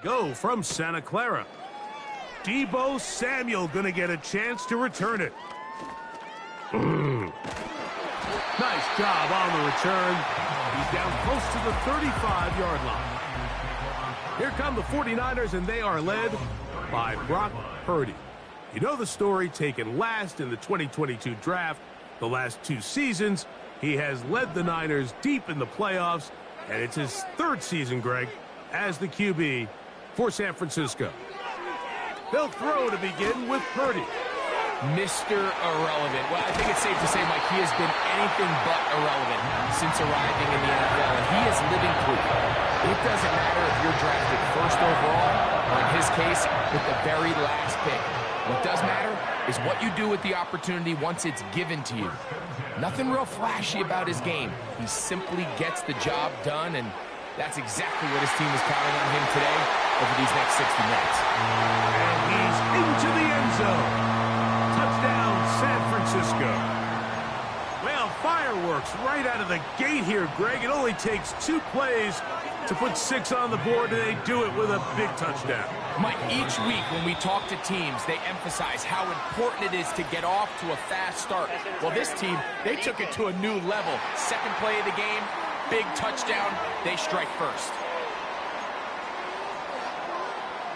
Go from Santa Clara. Debo Samuel gonna get a chance to return it. Nice job on the return. He's down close to the 35-yard line. Here come the 49ers, and they are led by Brock Purdy. You know the story, taken last in the 2022 draft. The last 2 seasons, he has led the Niners deep in the playoffs, and it's his 3rd season, Greg, as the QB for San Francisco. They'll throw to begin with Purdy. Mr. Irrelevant. Well, I think it's safe to say, Mike, he has been anything but irrelevant since arriving in the NFL, and he is living proof. It doesn't matter if you're drafted 1st overall, or in his case, with the very last pick. What does matter is what you do with the opportunity once it's given to you. Nothing real flashy about his game. He simply gets the job done, and that's exactly what his team is counting on him today over these next 60 minutes. And he's into the end zone. Touchdown, San Francisco. Well, fireworks right out of the gate here, Greg. It only takes 2 plays to put 6 on the board, and they do it with a big touchdown. Mike, each week when we talk to teams, they emphasize how important it is to get off to a fast start. Well, this team, they took it to a new level. 2nd play of the game, big touchdown, they strike first.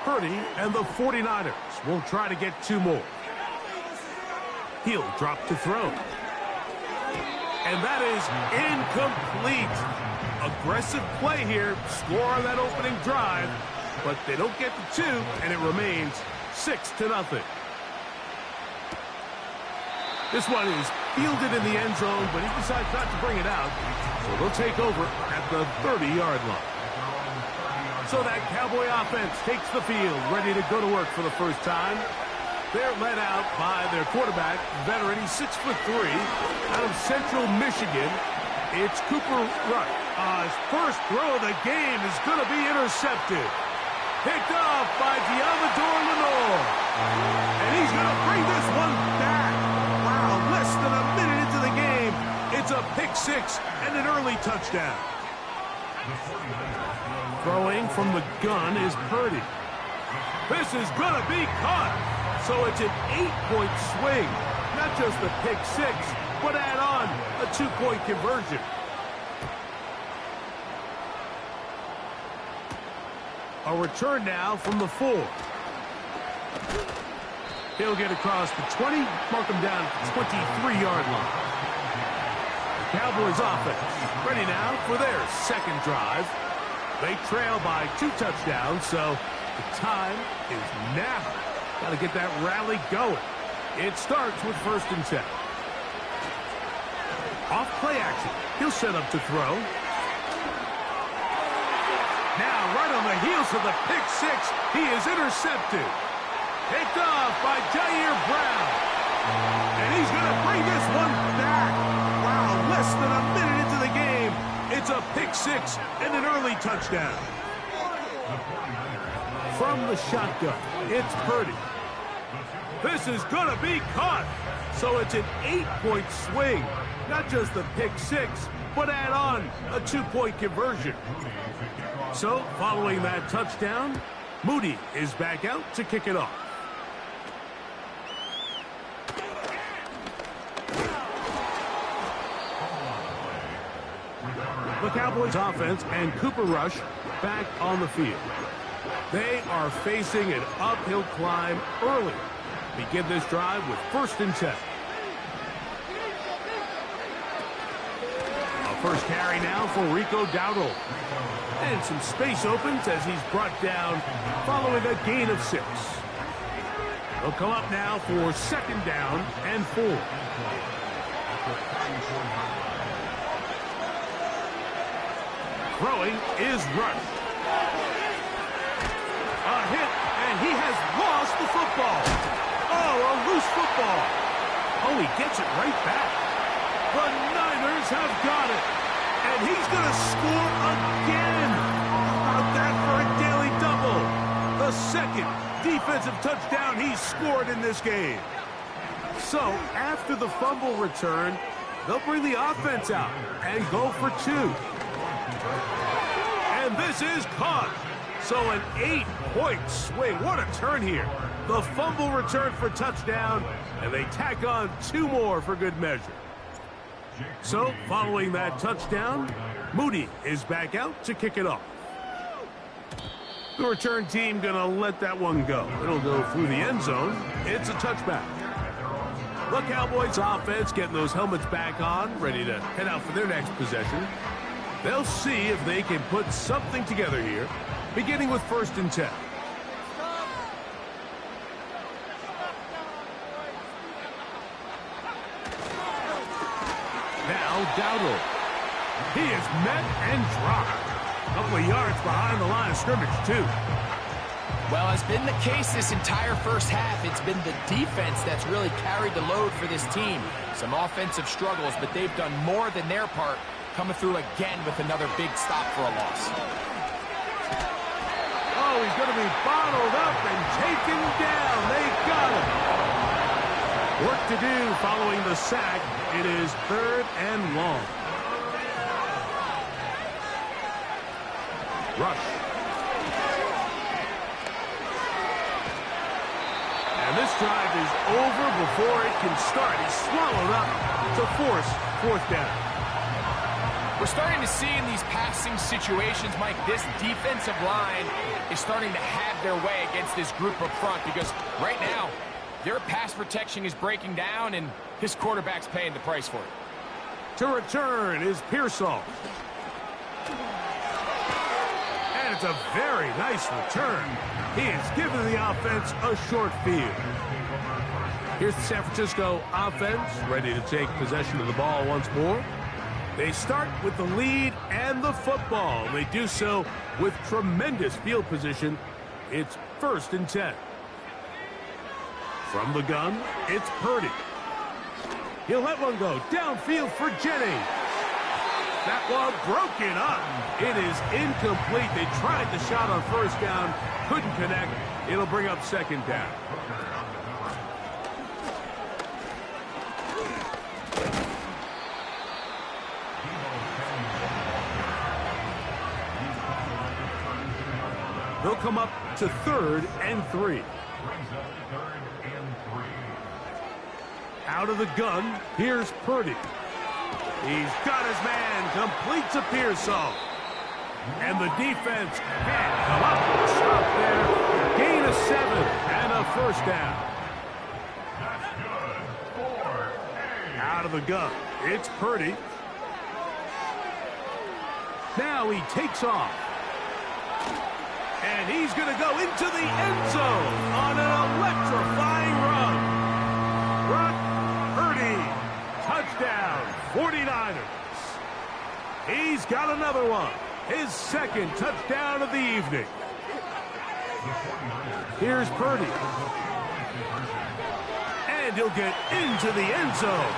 Purdy and the 49ers will try to get 2 more. He'll drop to throw. And that is incomplete. Aggressive play here. Score on that opening drive. But they don't get the 2, and it remains 6-0. This one is fielded in the end zone, but he decides not to bring it out. So they'll take over at the 30-yard line. So that Cowboy offense takes the field, ready to go to work for the first time. They're led out by their quarterback, veteran. He's 6'3", out of Central Michigan. It's Cooper Rush. His first throw of the game is going to be intercepted. Picked off by Diamador Lenore. And he's going to bring this one back. Wow, less than a minute into the game. It's a pick-6 and an early touchdown. Throwing from the gun is Purdy. This is going to be caught. So it's an 8-point swing. Not just the pick-6, but add on a 2-point conversion. A return now from the 4. He'll get across the 20, mark him down at the 23-yard line. The Cowboys offense ready now for their 2nd drive. They trail by 2 touchdowns, so the time is now. Got to get that rally going. It starts with 1st and 10. Off play action. He'll set up to throw. Now, right on the heels of the pick-6, he is intercepted. Picked off by Jair Brown. And he's going to bring this one back. Wow, less than a minute into the game. It's a pick-6 and an early touchdown. From the shotgun, it's Purdy. This is going to be caught. So it's an 8-point swing. Not just the pick-6, but add on a 2-point conversion. So, following that touchdown, Moody is back out to kick it off. The Cowboys offense and Cooper Rush back on the field. They are facing an uphill climb early. Begin this drive with 1st and 10. A first carry now for Rico Dowdle. And some space opens as he's brought down following a gain of 6. They'll come up now for 2nd down and 4. Throwing is Rush. A hit, and he has lost the football. Oh, a loose football. Oh, he gets it right back. The Niners have got it. And he's going to score again. How about that for a daily double? The 2nd defensive touchdown he's scored in this game. So, after the fumble return, they'll bring the offense out and go for 2. And this is caught. So an 8-point swing. What a turn here. The fumble return for touchdown, and they tack on 2 more for good measure. So, following that touchdown, Moody is back out to kick it off. The return team going to let that one go. It'll go through the end zone. It's a touchback. The Cowboys offense getting those helmets back on, ready to head out for their next possession. They'll see if they can put something together here, beginning with 1st and 10. Now Dowdle. He is met and dropped. A couple of yards behind the line of scrimmage, too. Well, as been the case this entire first half, it's been the defense that's really carried the load for this team. Some offensive struggles, but they've done more than their part, coming through again with another big stop for a loss. Oh, he's going to be bottled up and taken down. They got him. Work to do following the sack. It is 3rd and long. Rush. And this drive is over before it can start. He's swallowed up to force 4th down. We're starting to see in these passing situations, Mike, this defensive line is starting to have their way against this group up front because right now, their pass protection is breaking down, and his quarterback's paying the price for it. To return is Pearsall. And it's a very nice return. He has given the offense a short field. Here's the San Francisco offense, ready to take possession of the ball once more. They start with the lead and the football. They do so with tremendous field position. It's 1st and 10. From the gun, it's Purdy. He'll let one go downfield for Jennings. That one broken up. It is incomplete. They tried the shot on 1st down, couldn't connect. It'll bring up 2nd down. They'll come up to 3rd and 3. Out of the gun, here's Purdy. He's got his man, complete to Pearsall. And the defense can't come up with a stop there. Gain of 7 and a 1st down. Out of the gun, it's Purdy. Now he takes off. And he's going to go into the end zone on an electrifying run. Touchdown, 49ers. He's got another one. His 2nd touchdown of the evening. Here's Purdy. And he'll get into the end zone,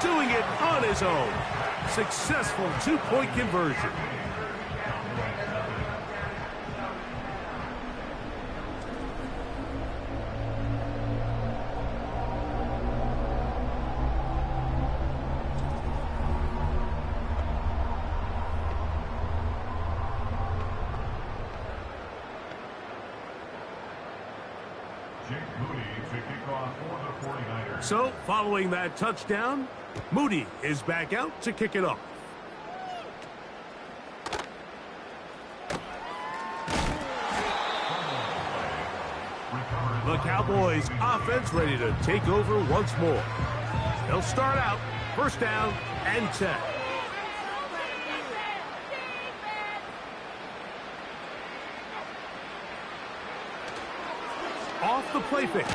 doing it on his own. Successful 2-point conversion. So, following that touchdown, Moody is back out to kick it off. The Cowboys offense ready to take over once more. They'll start out 1st down and 10. Off the play fake.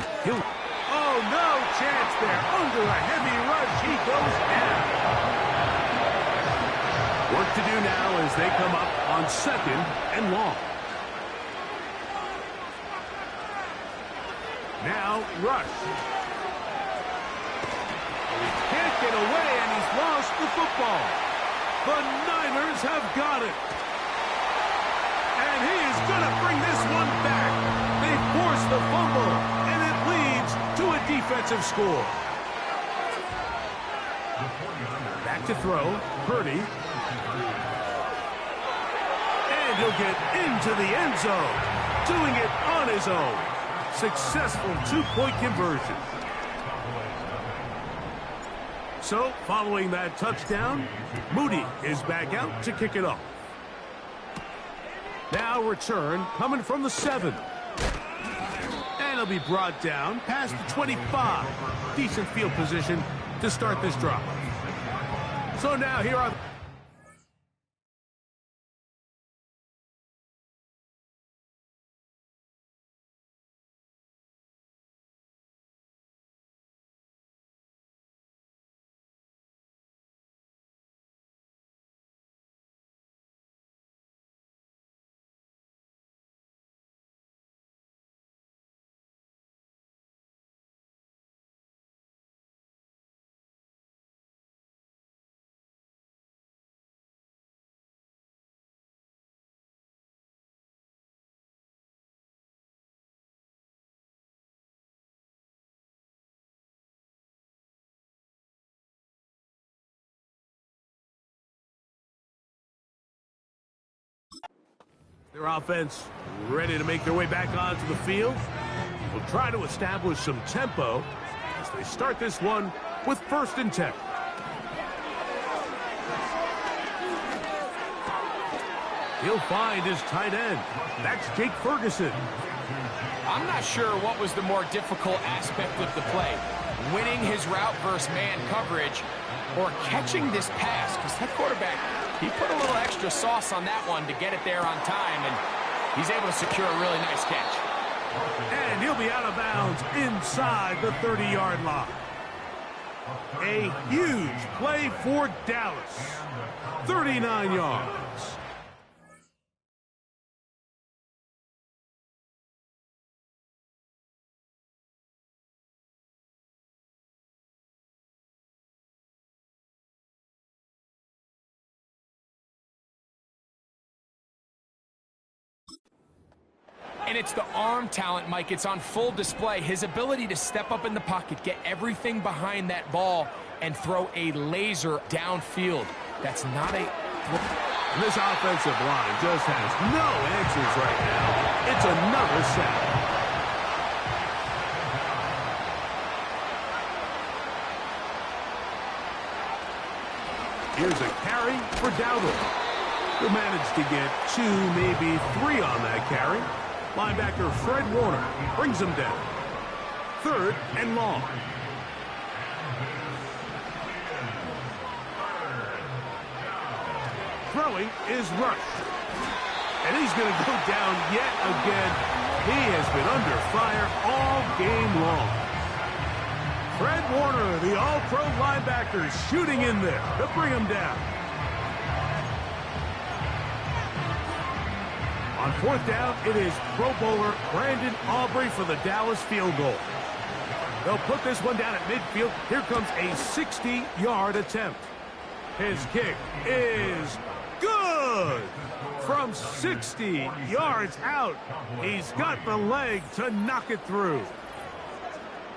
Oh, no chance there. Under a heavy rush, he goes down. Work to do now as they come up on 2nd and long. Now, Rush. He can't get away, and he's lost the football. The Niners have got it. And he is going to bring this one back. They force the fumble, and it leads to a defensive score. Back to throw, Purdy. And And he'll get into the end zone, doing it on his own. Successful two-point conversion. So, following that touchdown, Moody is back out to kick it off. Now return coming from the 7. And he'll be brought down past the 25. Decent field position to start this drive. So now here are... Their offense ready to make their way back onto the field. Will try to establish some tempo as they start this one with 1st and 10. He'll find his tight end. That's Jake Ferguson. I'm not sure what was the more difficult aspect of the play. Winning his route versus man coverage or catching this pass, because that quarterback, he put a little extra sauce on that one to get it there on time, and he's able to secure a really nice catch. And he'll be out of bounds inside the 30-yard line. A huge play for Dallas. 39 yards. And it's the arm talent, Mike. It's on full display. His ability to step up in the pocket, get everything behind that ball, and throw a laser downfield. That's not a... This offensive line just has no answers right now. It's another sack. Here's a carry for Dowdle. He'll manage to get 2, maybe 3 on that carry. Linebacker Fred Warner brings him down. 3rd and long. Throwing is Rush. And he's going to go down yet again. He has been under fire all game long. Fred Warner, the all-pro linebacker, shooting in there to bring him down. On 4th down, it is Pro Bowler Brandon Aubrey for the Dallas field goal. They'll put this one down at midfield. Here comes a 60-yard attempt. His kick is good. From 60 yards out, he's got the leg to knock it through.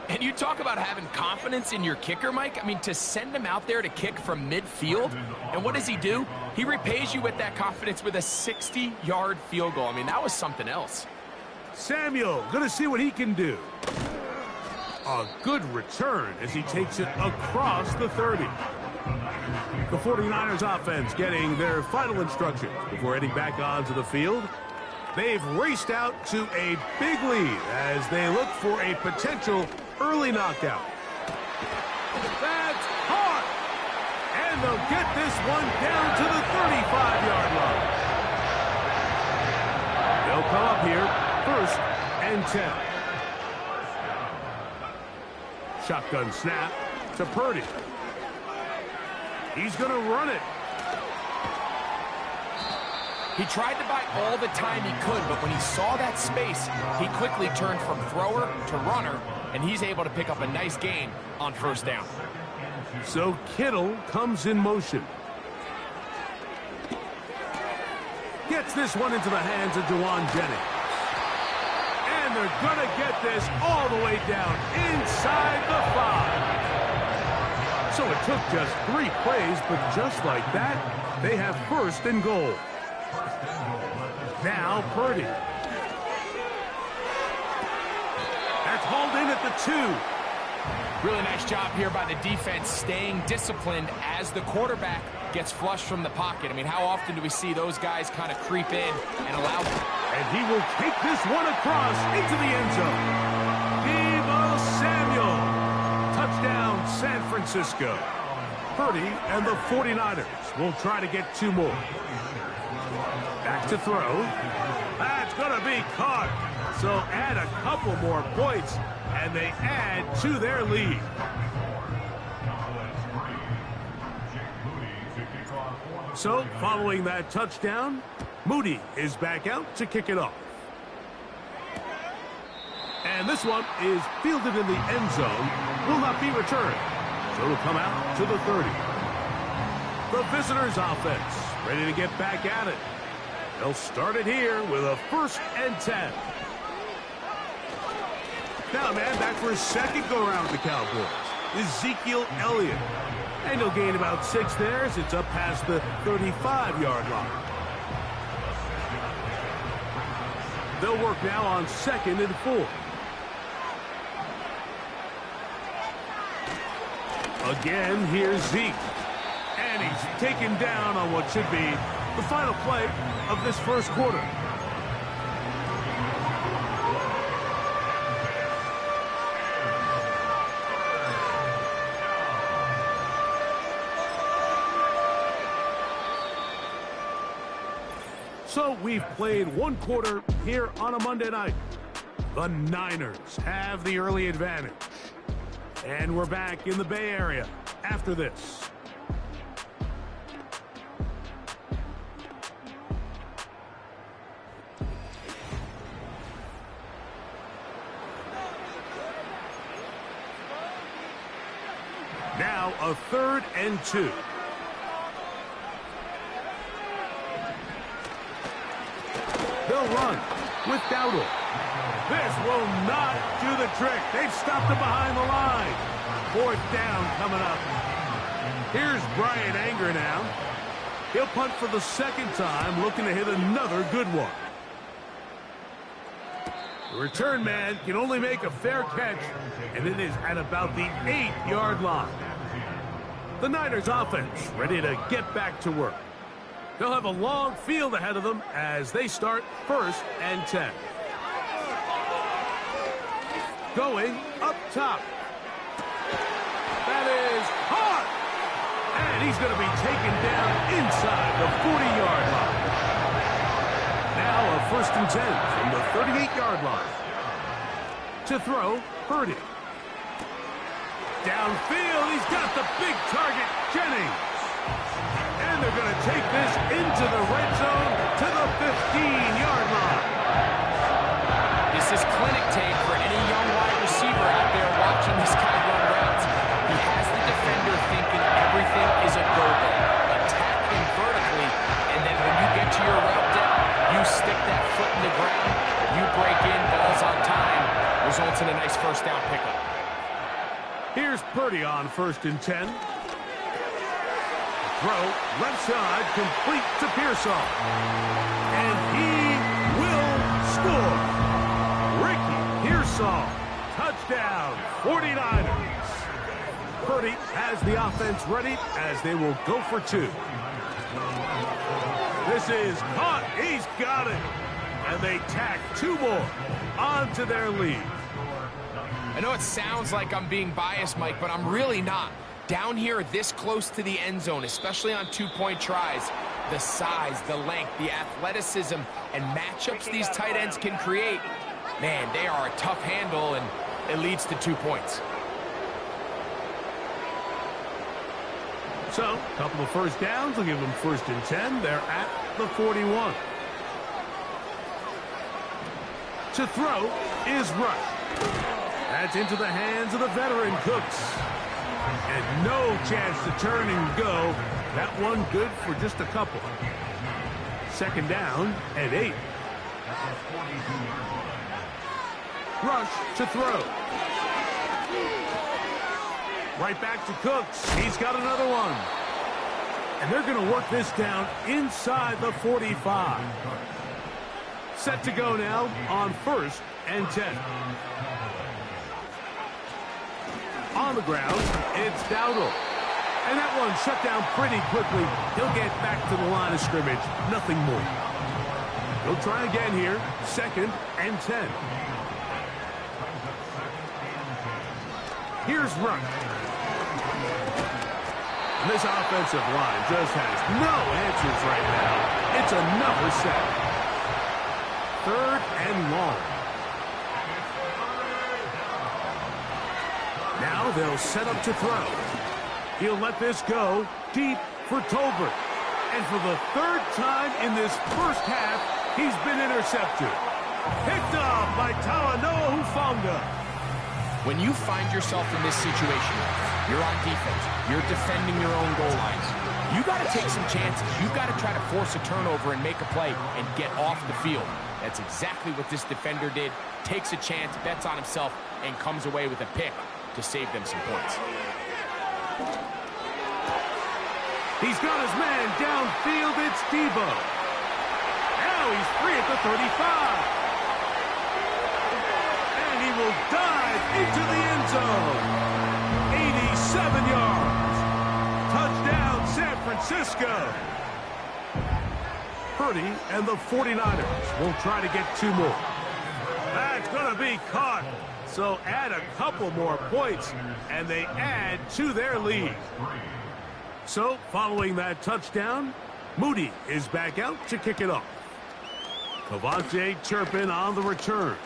And you talk about having confidence in your kicker, Mike. I mean, to send him out there to kick from midfield, and what does he do? He repays you with that confidence with a 60-yard field goal. I mean, that was something else. Samuel, going to see what he can do. A good return as he takes it across the 30. The 49ers offense getting their final instructions before heading back onto the field. They've raced out to a big lead as they look for a potential early knockout. That's hard. And they'll get this one down to the 35-yard line. They'll come up here 1st and 10. Shotgun snap to Purdy. He's going to run it. He tried to buy all the time he could, but when he saw that space, he quickly turned from thrower to runner, and he's able to pick up a nice gain on 1st down. So Kittle comes in motion. Gets this one into the hands of Juwan Jennings. And they're going to get this all the way down inside the 5. So it took just 3 plays, but just like that, they have 1st and goal. Now Purdy. That's hauled in at the 2. Really nice job here by the defense staying disciplined as the quarterback gets flushed from the pocket. I mean, how often do we see those guys kind of creep in and allow them? And he will take this one across into the end zone. Deebo Samuel. Touchdown, San Francisco. Purdy and the 49ers will try to get 2 more. Back to throw. That's going to be caught. So add a couple more points, and they add to their lead. So, following that touchdown, Moody is back out to kick it off. And this one is fielded in the end zone, will not be returned. So it'll come out to the 30. The visitors' offense ready to get back at it. They'll start it here with a 1st and 10. Now, man, back for his second go-around with the Cowboys. Ezekiel Elliott. And he'll gain about 6 there as it's up past the 35-yard line. They'll work now on 2nd and 4. Again, here's Zeke. And he's taken down on what should be the final play of this first quarter. So we've played 1 quarter here on a Monday night. The Niners have the early advantage. And we're back in the Bay Area after this. Now a 3rd and 2. They'll run with Dowdle. This will not do the trick. They've stopped him behind the line. 4th down coming up. Here's Brian Anger now. He'll punt for the 2nd time, looking to hit another good one. The return man can only make a fair catch, and it is at about the 8-yard line. The Niners offense ready to get back to work. They'll have a long field ahead of them as they start 1st and 10. Going up top. That is caught. And he's going to be taken down inside the 40-yard line. Now a 1st and 10 from the 38-yard line. To throw, Purdy. Downfield, he's got the big target, Jennings. And they're going to take this into the red zone to the 15-yard line. This is clinic tape for any young wide receiver out there watching this guy run routes. He has the defender thinking everything is a go-go. Attack him vertically, and then when you get to your route depth, you stick that foot in the ground, you break in, balls on time, results in a nice 1st down pickup. Here's Purdy on 1st and 10. Throw, left side, complete to Pearsall. And he will score. Ricky Pearsall, touchdown, 49ers. Purdy has the offense ready as they will go for 2. This is caught. He's got it. And they tack 2 more onto their lead. I know it sounds like I'm being biased, Mike, but I'm really not. Down here this close to the end zone, especially on 2-point tries, the size, the length, the athleticism, and matchups these tight ends can create, man, they are a tough handle, and it leads to 2 points. So, a couple of 1st downs will give them 1st and 10. They're at the 41. To throw is Rush. That's into the hands of the veteran Cooks. And no chance to turn and go. That one good for just a couple. 2nd down and 8. Rush to throw. Right back to Cooks. He's got another one. And they're going to work this down inside the 45. Set to go now on 1st and 10. On the ground, it's Dowdle. And that one shut down pretty quickly. He'll get back to the line of scrimmage. Nothing more. He'll try again here. 2nd and 10. Here's Ruck. And this offensive line just has no answers right now. It's another sack. 3rd and long. Now they'll set up to throw. He'll let this go deep for Tolbert. And for the 3rd time in this first half, he's been intercepted. Picked off by Talanoa Hufanga. When you find yourself in this situation, you're on defense, you're defending your own goal lines. You got to take some chances. You got to try to force a turnover and make a play and get off the field. That's exactly what this defender did. Takes a chance, bets on himself, and comes away with a pick to save them some points. He's got his man downfield. It's Debo. Now he's free at the 35. And he will dive into the end zone. 87 yards. Touchdown, San Francisco. Purdy and the 49ers will try to get 2 more. That's going to be caught. So add a couple more points, and they add to their lead. So, following that touchdown, Moody is back out to kick it off. Cavante Turpin on the return.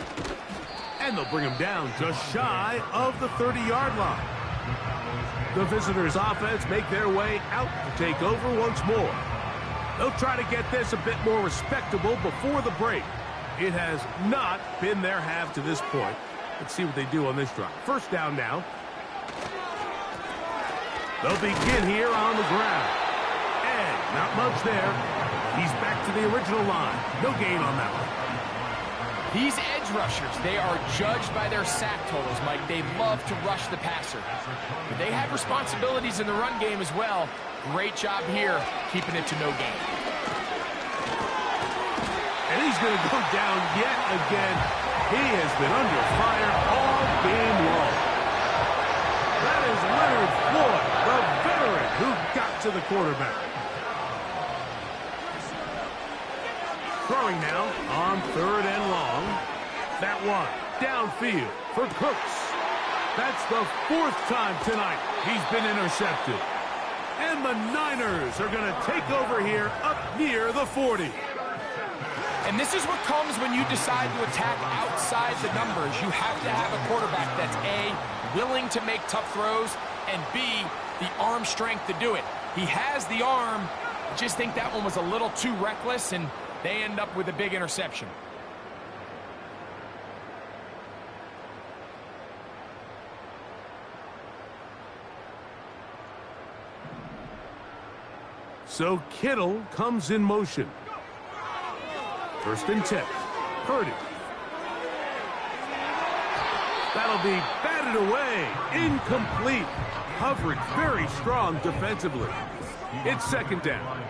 And they'll bring him down just shy of the 30-yard line. The visitors' offense make their way out to take over once more. They'll try to get this a bit more respectable before the break. It has not been their half to this point. Let's see what they do on this drive. 1st down now. They'll begin here on the ground. And not much there. He's back to the original line. No gain on that one. These edge rushers, they are judged by their sack totals, Mike. They love to rush the passer. But they have responsibilities in the run game as well. Great job here, keeping it to no gain. And he's going to go down yet again. He has been under fire all game long. That is Leonard Floyd, the veteran who got to the quarterback. Throwing now on 3rd and long. That one downfield for Cooks. That's the 4th time tonight he's been intercepted. And the Niners are going to take over here up near the 40. And this is what comes when you decide to attack outside the numbers. You have to have a quarterback that's A, willing to make tough throws, and B, the arm strength to do it. He has the arm. I just think that one was a little too reckless, and they end up with a big interception. So Kittle comes in motion. 1st and 10. Purdy. That'll be batted away. Incomplete. Coverage very strong defensively. It's 2nd down.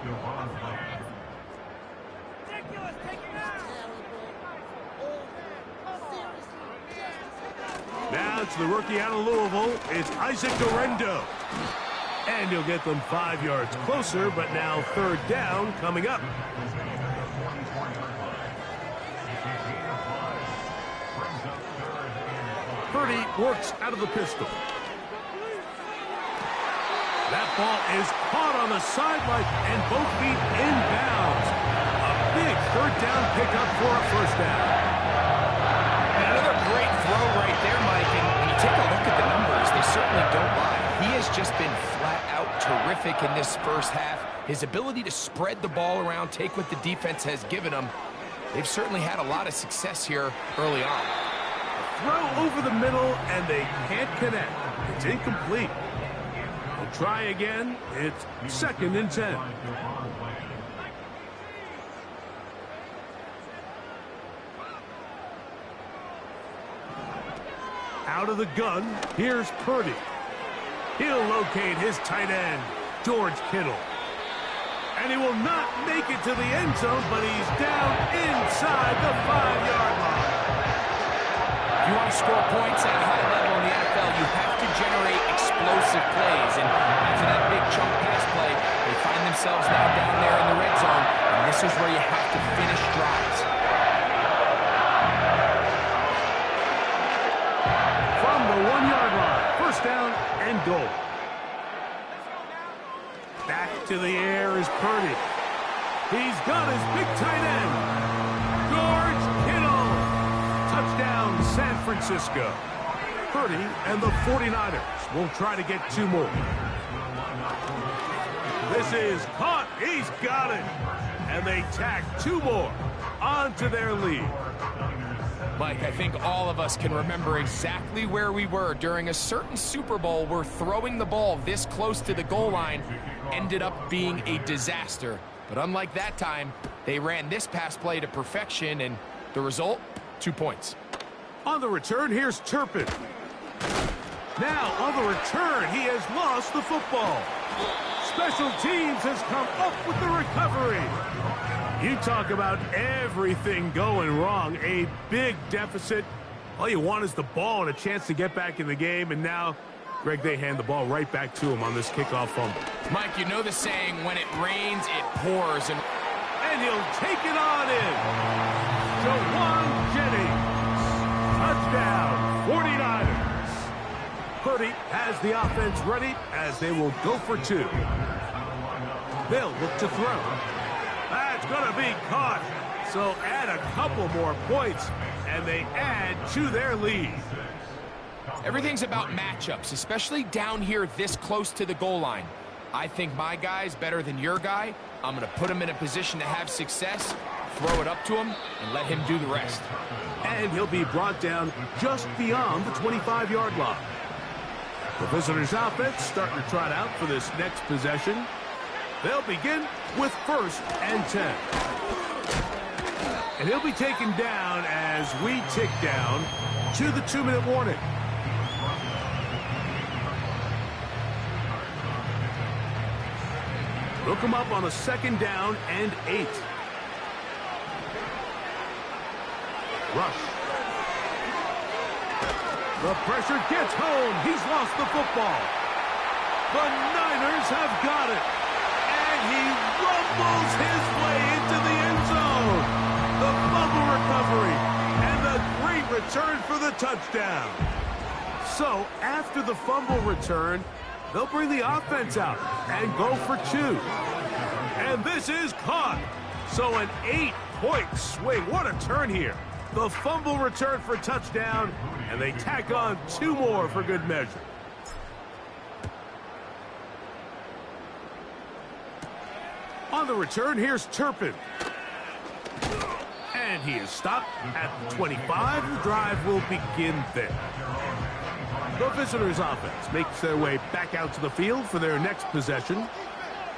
Now it's the rookie out of Louisville. It's Isaac Dorendo. And he'll get them 5 yards closer, but now 3rd down coming up. Purdy works out of the pistol. That ball is caught on the sideline, and both feet inbounds. A big 3rd down pickup for a 1st down. And another great throw right there, Mike. And when you take a look at the numbers, they certainly don't lie. He has just been flat out terrific in this first half. His ability to spread the ball around, take what the defense has given him. They've certainly had a lot of success here early on. Throw over the middle, and they can't connect. It's incomplete. They'll try again. It's 2nd and 10. Out of the gun, here's Purdy. He'll locate his tight end, George Kittle. And he will not make it to the end zone, but he's down inside the 5-yard line. If you want to score points at a high level in the NFL, you have to generate explosive plays. And after that big chunk pass play, they find themselves now down there in the red zone. And this is where you have to finish drives. From the 1-yard line, first down and goal. Back to the air is Purdy. He's got his big tight end, George Kittle. Touchdown, San Francisco. Purdy and the 49ers will try to get 2 more. This is caught. He's got it. And they tack 2 more onto their lead. Mike, I think all of us can remember exactly where we were during a certain Super Bowl where throwing the ball this close to the goal line ended up being a disaster. But unlike that time, they ran this pass play to perfection, and the result, 2 points. On the return, here's Turpin. Now, on the return, he has lost the football. Special teams has come up with the recovery. You talk about everything going wrong. A big deficit. All you want is the ball and a chance to get back in the game. And now, Greg, they hand the ball right back to him on this kickoff fumble. Mike, you know the saying, when it rains, it pours. And he'll take it on in. Jawan Jennings. Touchdown, 49ers. Purdy has the offense ready as they will go for 2. They'll look to throw. That's going to be caught. So add a couple more points, and they add to their lead. Everything's about matchups, especially down here this close to the goal line. I think my guy's better than your guy. I'm going to put him in a position to have success, throw it up to him, and let him do the rest. And he'll be brought down just beyond the 25-yard line. The visitors' offense starting to trot out for this next possession. They'll begin with 1st and 10. And he'll be taken down as we tick down to the 2-minute warning. They'll come up on a 2nd down and 8. Rush. The pressure gets home. He's lost the football. The Niners have got it. And he rumbles his way into the end zone. The fumble recovery. And the great return for the touchdown. So, after the fumble return, they'll bring the offense out and go for 2. And this is caught. So an 8-point swing. What a turn here. The fumble return for touchdown, and they tack on 2 more for good measure. On the return, here's Turpin. And he is stopped at the 25. The drive will begin there. The visitors' offense makes their way back out to the field for their next possession.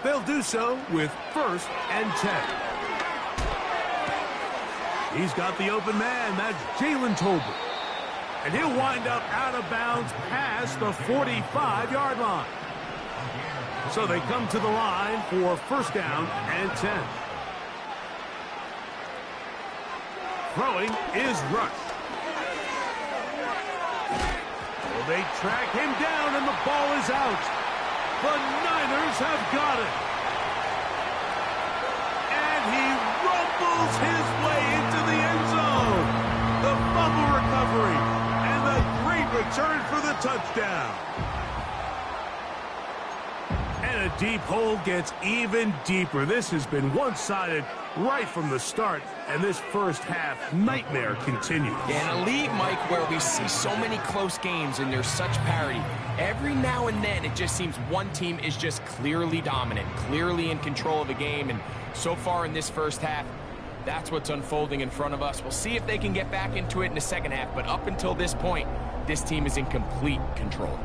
They'll do so with 1st and 10. He's got the open man. That's Jalen Tolbert. And he'll wind up out of bounds past the 45-yard line. So they come to the line for 1st down and 10. Throwing is Rush. They track him down, and the ball is out. The Niners have got it. And he rumbles his way into the end zone. The fumble recovery, and the great return for the touchdown. And a deep hole gets even deeper. This has been one-sided right from the start, and this first half nightmare continues. Yeah, in a league, Mike, where we see so many close games and there's such parity, every now and then it just seems one team is just clearly dominant, clearly in control of the game, and so far in this first half, that's what's unfolding in front of us. We'll see if they can get back into it in the second half, but up until this point, this team is in complete control.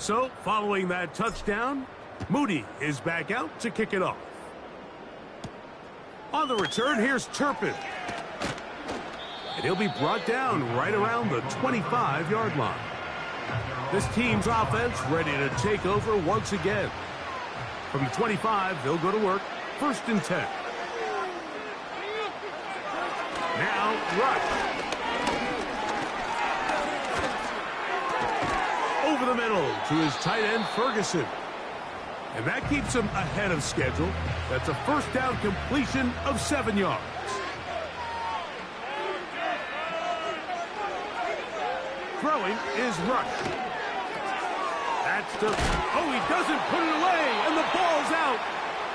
So, following that touchdown, Moody is back out to kick it off. On the return, here's Turpin. And he'll be brought down right around the 25-yard line. This team's offense ready to take over once again. From the 25, they'll go to work. 1st and 10. Now, Rush. Over the middle to his tight end, Ferguson. And that keeps him ahead of schedule. That's a 1st down completion of 7 yards. Throwing is Rush. That's the... Oh, he doesn't put it away, and the ball's out.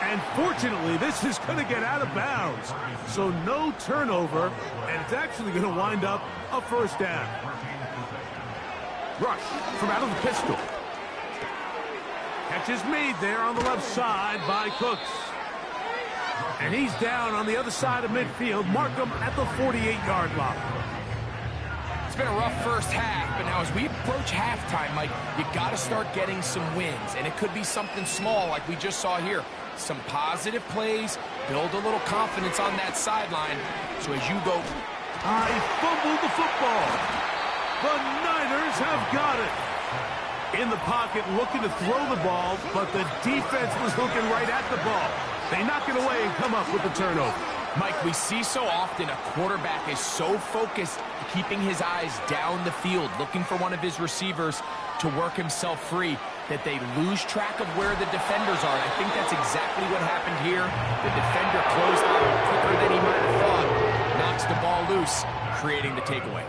And fortunately, this is going to get out of bounds. So no turnover, and it's actually going to wind up a 1st down. Rush from out of the pistol. Catch is made there on the left side by Cooks. And he's down on the other side of midfield. Mark him at the 48-yard line. It's been a rough first half, but now as we approach halftime, Mike, you got to start getting some wins. And it could be something small like we just saw here. Some positive plays, build a little confidence on that sideline. So as you go... He fumbled the football. The Niners have got it. In the pocket, looking to throw the ball, but the defense was looking right at the ball. They knock it away and come up with the turnover. Mike, we see so often a quarterback is so focused, keeping his eyes down the field, looking for one of his receivers to work himself free, that they lose track of where the defenders are. And I think that's exactly what happened here. The defender closed out quicker than he might have thought, knocks the ball loose, creating the takeaway.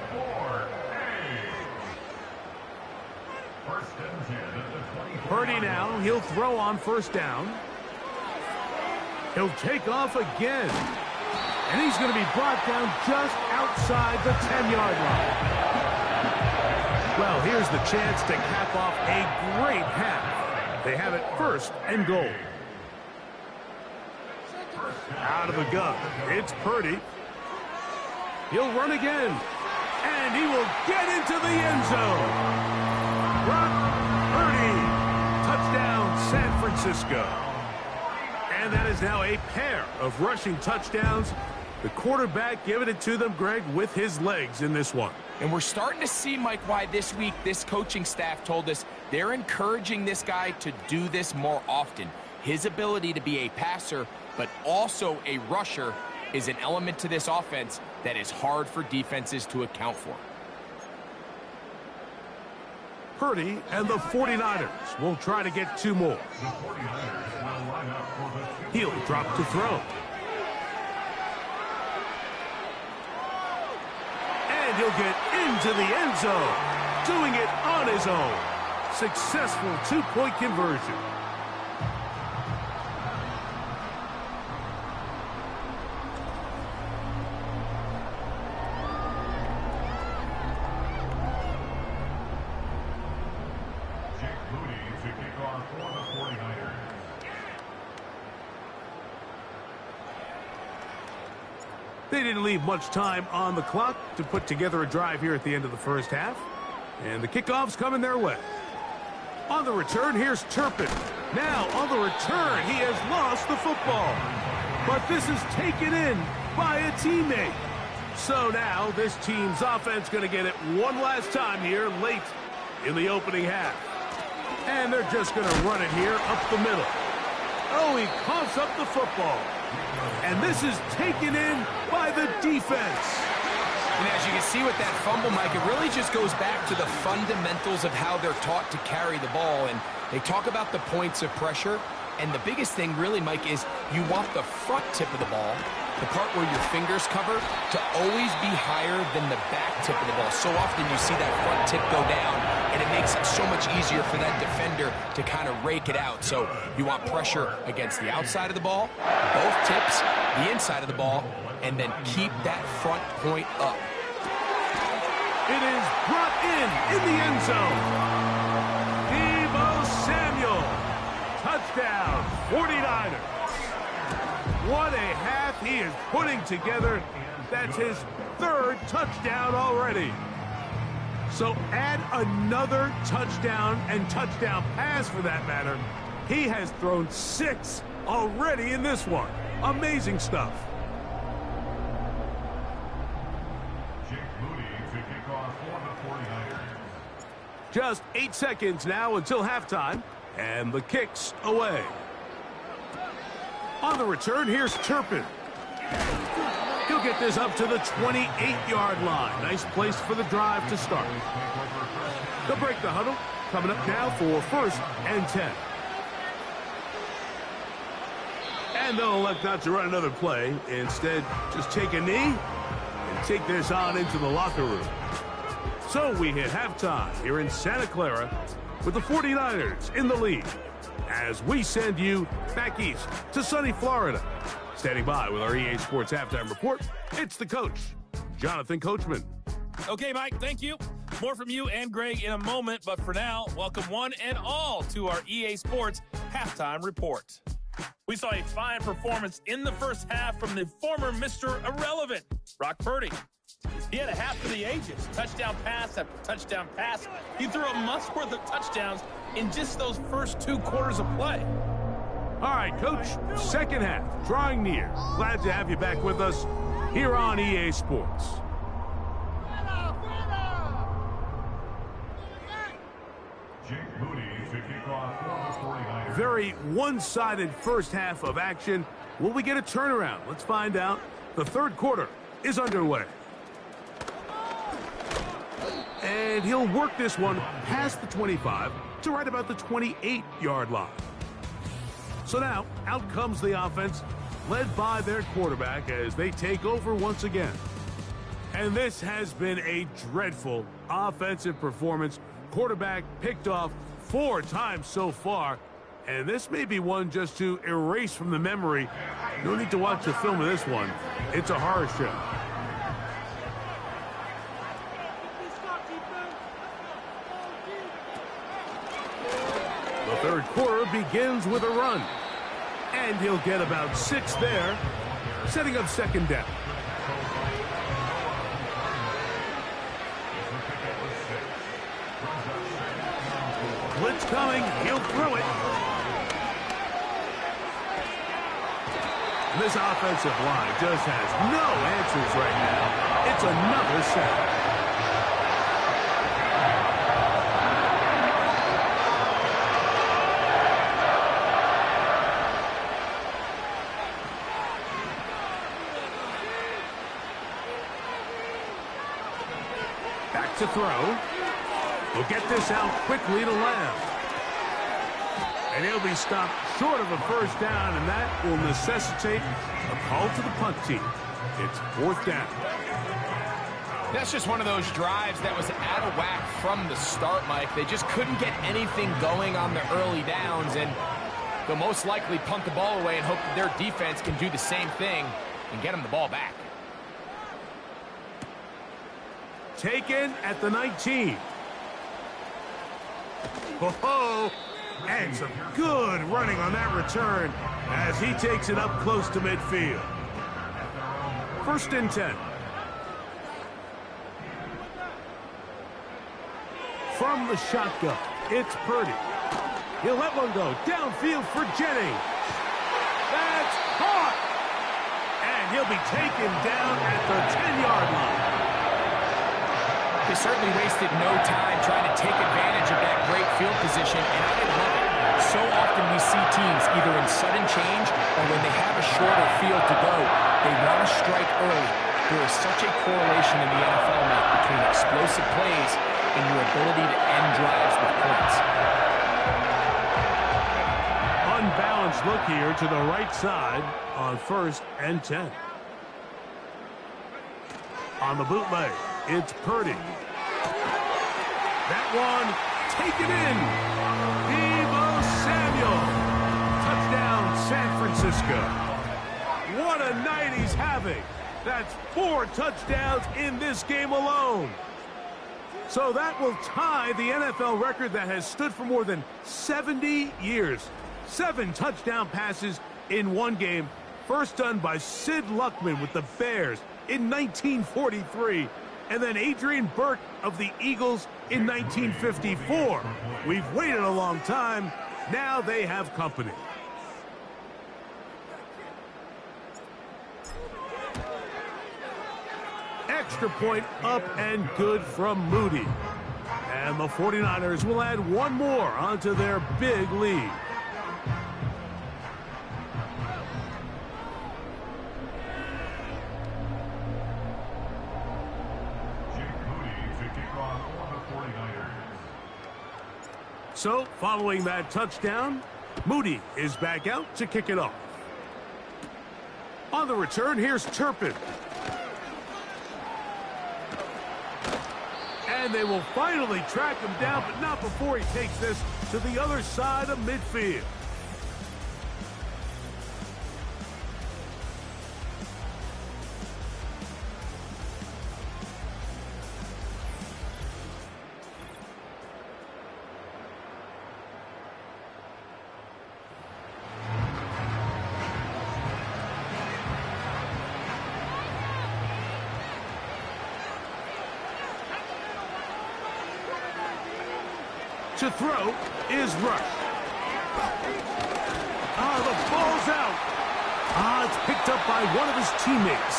Purdy now, he'll throw on 1st down. He'll take off again. And he's going to be brought down just outside the 10-yard line. Well, here's the chance to cap off a great half. They have it 1st and goal. Out of the gun, it's Purdy. He'll run again. And he will get into the end zone. Brock Purdy. Touchdown, San Francisco. And that is now a pair of rushing touchdowns. The quarterback giving it to them, Greg, with his legs in this one. And we're starting to see, Mike, why this week this coaching staff told us they're encouraging this guy to do this more often. His ability to be a passer, but also a rusher, is an element to this offense that is hard for defenses to account for. Purdy and the 49ers will try to get 2 more. He'll drop to throw. And he'll get into the end zone, doing it on his own. Successful 2-point conversion. They didn't leave much time on the clock to put together a drive here at the end of the first half. And the kickoff's coming their way. On the return, here's Turpin. Now, on the return, he has lost the football. But this is taken in by a teammate. So now, this team's offense going to get it one last time here late in the opening half. And they're just going to run it here up the middle. Oh, he coughs up the football. And this is taken in by the defense. And as you can see with that fumble, Mike, it really just goes back to the fundamentals of how they're taught to carry the ball. And they talk about the points of pressure. And the biggest thing really, Mike, is you want the front tip of the ball, the part where your fingers cover, to always be higher than the back tip of the ball. So often you see that front tip go down, and it makes it so much easier for that defender to kind of rake it out. So you want pressure against the outside of the ball, both tips, the inside of the ball, and then keep that front point up. It is brought in the end zone. Deebo Samuel. Touchdown, 49ers. What a half he is putting together. That's his 3rd touchdown already. So add another touchdown and touchdown pass for that matter. He has thrown 6 already in this one. Amazing stuff. Just 8 seconds now until halftime, and the kick's away. On the return, here's Turpin. He'll get this up to the 28-yard line. Nice place for the drive to start. They'll break the huddle. Coming up now for 1st and 10. And they'll elect not to run another play. Instead, just take a knee and take this on into the locker room. So we hit halftime here in Santa Clara with the 49ers in the lead as we send you back east to sunny Florida. Standing by with our EA Sports Halftime Report, it's the coach, Jonathan Coachman. Okay, Mike, thank you. More from you and Greg in a moment, but for now, welcome one and all to our EA Sports Halftime Report. We saw a fine performance in the first half from the former Mr. Irrelevant, Brock Purdy. He had a half for the ages, touchdown pass after touchdown pass. He threw a month's worth of touchdowns in just those first 2 quarters of play. All right, Coach, second half, drawing near. Glad to have you back with us here on EA Sports. Very one-sided first half of action. Will we get a turnaround? Let's find out. The third quarter is underway. And he'll work this one past the 25 to right about the 28-yard line. So now, out comes the offense, led by their quarterback as they take over once again. And this has been a dreadful offensive performance. Quarterback picked off 4 times so far. And this may be one just to erase from the memory. No need to watch the film of this one. It's a horror show. The third quarter begins with a run. And he'll get about 6 there, setting up second down. Blitz coming. He'll throw it. This offensive line just has no answers right now. It's another sack. Back to throw. We'll get this out quickly to Lamb. And he'll be stopped short of a first down, and that will necessitate a call to the punt team. It's 4th down. That's just one of those drives that was out of whack from the start, Mike. They just couldn't get anything going on the early downs, and they'll most likely punt the ball away and hope that their defense can do the same thing and get them the ball back. Taken at the 19. Ho-ho! And some good running on that return as he takes it up close to midfield. 1st and 10. From the shotgun, it's Purdy. He'll let one go downfield for Jennings. That's caught! And he'll be taken down at the 10-yard line. They certainly wasted no time trying to take advantage of that great field position, and I love it. So often we see teams either in sudden change or when they have a shorter field to go, they want to strike early. There is such a correlation in the NFL, Mike, between explosive plays and your ability to end drives with points. Unbalanced look here to the right side on 1st and 10. On the bootleg, it's Purdy. That one taken in. Deebo Samuel. Touchdown, San Francisco. What a night he's having. That's 4 touchdowns in this game alone. So that will tie the NFL record that has stood for more than 70 years. 7 touchdown passes in one game. First done by Sid Luckman with the Bears in 1943. and then Adrian Burke of the Eagles in 1954. We've waited a long time. Now they have company. Extra point up and good from Moody. And the 49ers will add one more onto their big lead. So, following that touchdown, Moody is back out to kick it off. On the return, here's Turpin. And they will finally track him down, but not before he takes this to the other side of midfield. To throw is Rush. The ball's out. It's picked up by one of his teammates.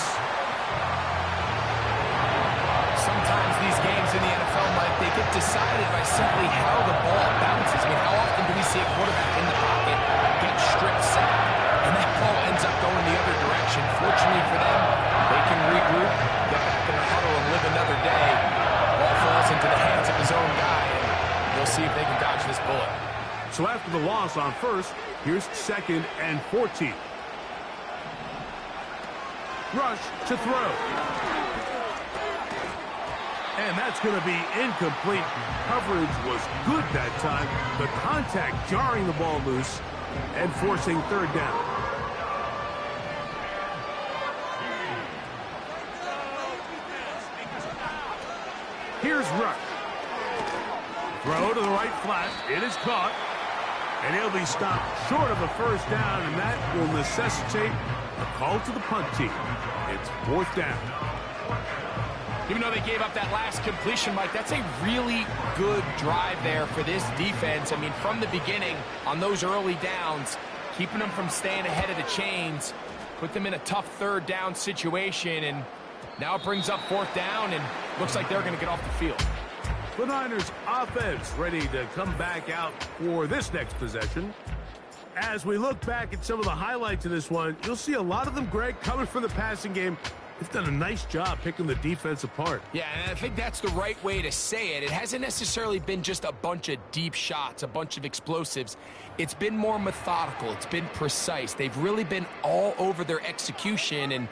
Sometimes these games in the NFL, Mike, they get decided by simply how the ball bounces. I mean, how often do we see a quarterback in the pocket get strip sacked, and that ball ends up going the other direction? Fortunately for them, they can regroup, get back in the huddle, and live another day. Ball falls into the hands of his own guy. We'll see if they can dodge this bullet. So after the loss on first, here's 2nd and 14. Rush to throw. And that's going to be incomplete. Coverage was good that time. The contact jarring the ball loose and forcing 3rd down. Here's Rush. Throw to the right flat. It is caught. And he'll be stopped short of the 1st down, and that will necessitate a call to the punt team. It's 4th down. Even though they gave up that last completion, Mike, that's a really good drive there for this defense. I mean, from the beginning, on those early downs, keeping them from staying ahead of the chains, put them in a tough 3rd down situation, and now it brings up 4th down, and looks like they're going to get off the field. The Niners offense ready to come back out for this next possession. As we look back at some of the highlights of this one, you'll see a lot of them, Greg, coming from the passing game. They've done a nice job picking the defense apart. Yeah, and I think that's the right way to say it. It hasn't necessarily been just a bunch of deep shots, a bunch of explosives. It's been more methodical. It's been precise. They've really been all over their execution, and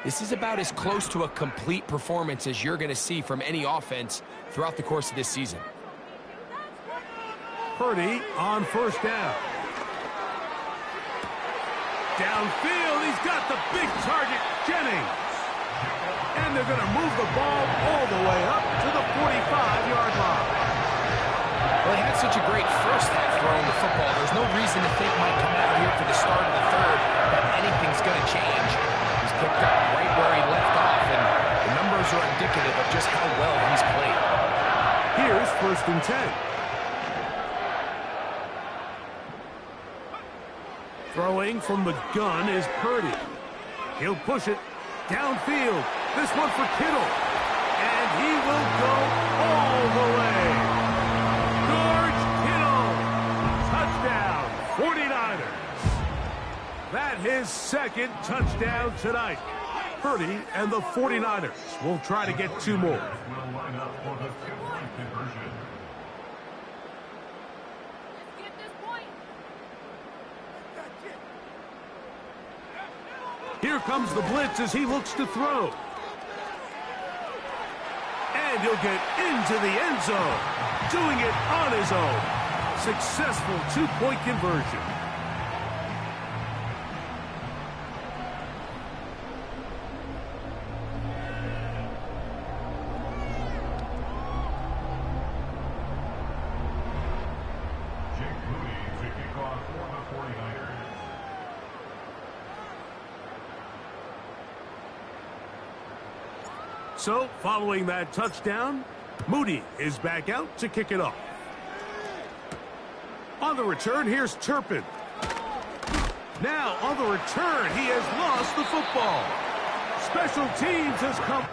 this is about as close to a complete performance as you're going to see from any offense throughout the course of this season. Purdy on 1st down. Downfield, he's got the big target, Jennings. And they're going to move the ball all the way up to the 45-yard line. Well, he had such a great first half throwing the football. There's no reason to think Mike come out here for the start of the 3rd that anything's going to change. He's picked up right where he left off, and the numbers are indicative of just how well he's played. Here's 1st and 10. Throwing from the gun is Purdy. He'll push it downfield. This one for Kittle. And he will go all the way. George Kittle. Touchdown, 49ers. That his 2nd touchdown tonight. Purdy and the 49ers will try to get 2 more. Here comes the blitz as he looks to throw. And he'll get into the end zone. Doing it on his own. Successful 2-point conversion. So, following that touchdown, Moody is back out to kick it off. On the return, here's Turpin. Now, on the return, he has lost the football. Special teams has come...